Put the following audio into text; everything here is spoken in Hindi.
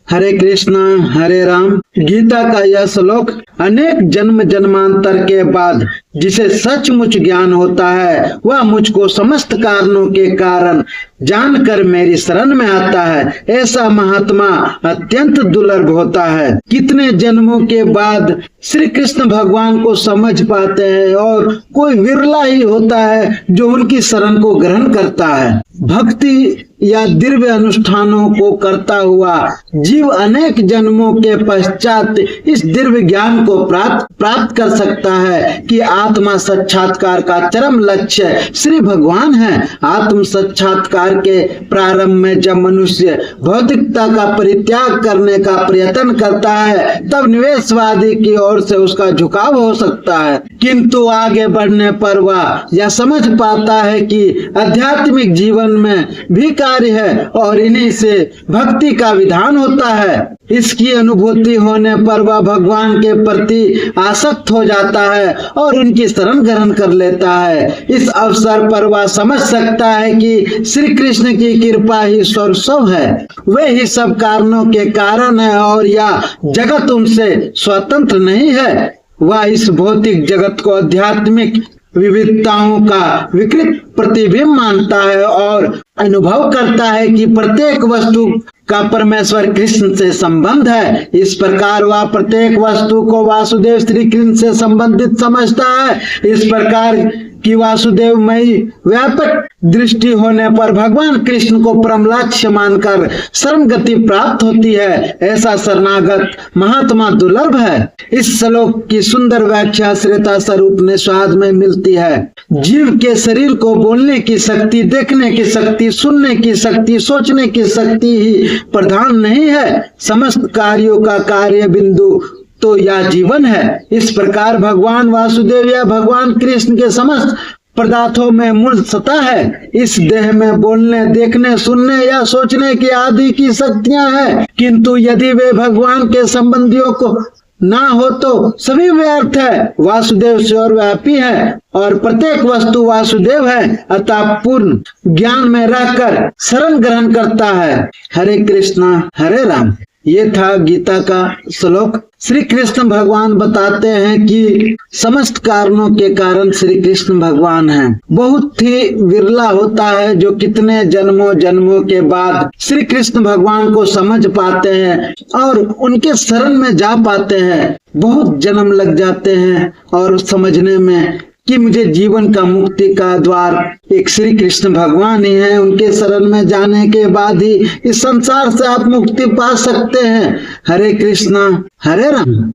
हरे कृष्णा हरे राम। गीता का यह श्लोक अनेक जन्म जन्मांतर के बाद जिसे सचमुच ज्ञान होता है वह मुझको समस्त कारणों के कारण जानकर मेरी शरण में आता है। ऐसा महात्मा अत्यंत दुर्लभ होता है। कितने जन्मों के बाद श्री कृष्ण भगवान को समझ पाते हैं और कोई विरला ही होता है जो उनकी शरण को ग्रहण करता है। भक्ति या दिव्य अनुष्ठानों को करता हुआ जीव अनेक जन्मों के पश्चात इस दिव्य ज्ञान को प्राप्त कर सकता है कि आत्मा साक्षात्कार का चरम लक्ष्य श्री भगवान है। आत्म साक्षात्कार के प्रारंभ में जब मनुष्य भौतिकता का परित्याग करने का प्रयत्न करता है तब निवेशवादी की ओर से उसका झुकाव हो सकता है, किंतु आगे बढ़ने पर वह यह समझ पाता है कि आध्यात्मिक जीवन में भी कार्य है और इन्हीं से भक्ति का विधान होता है। इसकी अनुभूति होने पर वह भगवान के प्रति आसक्त हो जाता है और उनकी शरण ग्रहण कर लेता है। इस अवसर पर वह समझ सकता है कि श्री कृष्ण की कृपा ही सर्वस्व है, वे ही सब कारणों के कारण है और यह जगत उनसे स्वतंत्र नहीं है। वह इस भौतिक जगत को आध्यात्मिक विविधताओं का विकृत प्रतिबिंब मानता है और अनुभव करता है कि प्रत्येक वस्तु का परमेश्वर कृष्ण से संबंध है। इस प्रकार वह प्रत्येक वस्तु को वासुदेव श्री कृष्ण से संबंधित समझता है। इस प्रकार की वासुदेवमयी व्यापक दृष्टि होने पर भगवान कृष्ण को परम लक्ष्य मानकर शरण गति प्राप्त होती है। ऐसा शरणागत महात्मा दुर्लभ है। इस श्लोक की सुंदर व्याख्या श्वेता स्वरूप निषाद में मिलती है। जीव के शरीर को बोलने की शक्ति, देखने की शक्ति, सुनने की शक्ति, सोचने की शक्ति ही प्रधान नहीं है। समस्त कार्यों का कार्य बिंदु तो यह जीवन है। इस प्रकार भगवान वासुदेव या भगवान कृष्ण के समस्त पदार्थों में मूल सत्ता है। इस देह में बोलने, देखने, सुनने या सोचने की आदि की शक्तियां हैं, किंतु यदि वे भगवान के संबंधियों को ना हो तो सभी व्यर्थ है। वासुदेव सर्वव्यापी है और प्रत्येक वस्तु वासुदेव है, अतः पूर्ण ज्ञान में रहकर शरण ग्रहण करता है। हरे कृष्णा हरे राम। ये था गीता का श्लोक। श्री कृष्ण भगवान बताते हैं कि समस्त कारणों के कारण श्री कृष्ण भगवान हैं। बहुत ही विरला होता है जो कितने जन्मों के बाद श्री कृष्ण भगवान को समझ पाते हैं और उनके शरण में जा पाते हैं। बहुत जन्म लग जाते हैं और समझने में कि मुझे जीवन का मुक्ति का द्वार एक श्री कृष्ण भगवान ही है। उनके शरण में जाने के बाद ही इस संसार से आप मुक्ति पा सकते हैं। हरे कृष्णा हरे राम।